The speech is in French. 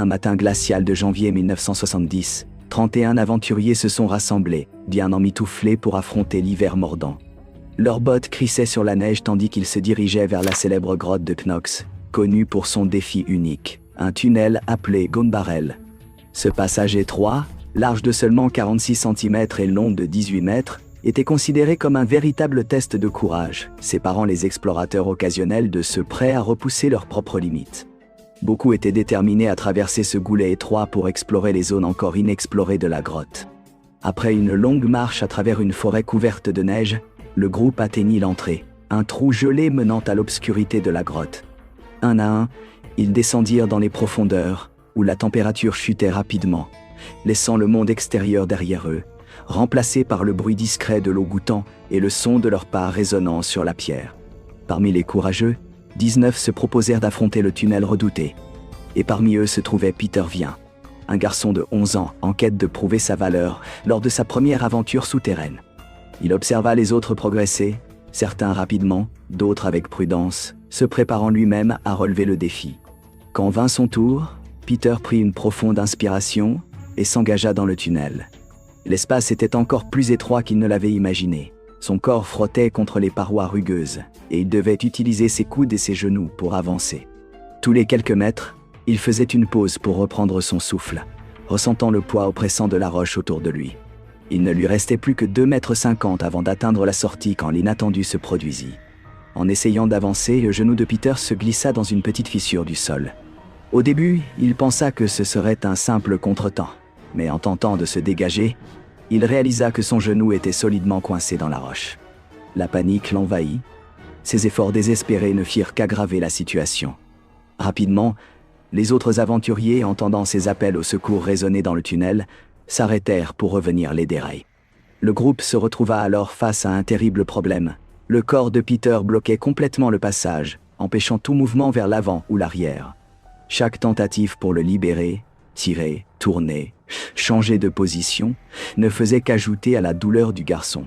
Un matin glacial de janvier 1970, 31 aventuriers se sont rassemblés, bien emmitouflés pour affronter l'hiver mordant. Leurs bottes crissaient sur la neige tandis qu'ils se dirigeaient vers la célèbre grotte de Knox, connue pour son défi unique, un tunnel appelé Gun Barrel. Ce passage étroit, large de seulement 46 cm et long de 18 mètres, était considéré comme un véritable test de courage, séparant les explorateurs occasionnels de ceux prêts à repousser leurs propres limites. Beaucoup étaient déterminés à traverser ce goulet étroit pour explorer les zones encore inexplorées de la grotte. Après une longue marche à travers une forêt couverte de neige, le groupe atteignit l'entrée, un trou gelé menant à l'obscurité de la grotte. Un à un, ils descendirent dans les profondeurs, où la température chutait rapidement, laissant le monde extérieur derrière eux, remplacé par le bruit discret de l'eau goûtant et le son de leurs pas résonnant sur la pierre. Parmi les courageux, 19 se proposèrent d'affronter le tunnel redouté. Et parmi eux se trouvait Peter Vien, un garçon de 11 ans en quête de prouver sa valeur lors de sa première aventure souterraine. Il observa les autres progresser, certains rapidement, d'autres avec prudence, se préparant lui-même à relever le défi. Quand vint son tour, Peter prit une profonde inspiration et s'engagea dans le tunnel. L'espace était encore plus étroit qu'il ne l'avait imaginé. Son corps frottait contre les parois rugueuses, et il devait utiliser ses coudes et ses genoux pour avancer. Tous les quelques mètres, il faisait une pause pour reprendre son souffle, ressentant le poids oppressant de la roche autour de lui. Il ne lui restait plus que 2,50 m avant d'atteindre la sortie quand l'inattendu se produisit. En essayant d'avancer, le genou de Peter se glissa dans une petite fissure du sol. Au début, il pensa que ce serait un simple contretemps, mais en tentant de se dégager, il réalisa que son genou était solidement coincé dans la roche. La panique l'envahit. Ses efforts désespérés ne firent qu'aggraver la situation. Rapidement, les autres aventuriers, entendant ses appels au secours résonner dans le tunnel, s'arrêtèrent pour revenir l'aider. Le groupe se retrouva alors face à un terrible problème. Le corps de Peter bloquait complètement le passage, empêchant tout mouvement vers l'avant ou l'arrière. Chaque tentative pour le libérer, tirer, tourner, changer de position, ne faisait qu'ajouter à la douleur du garçon.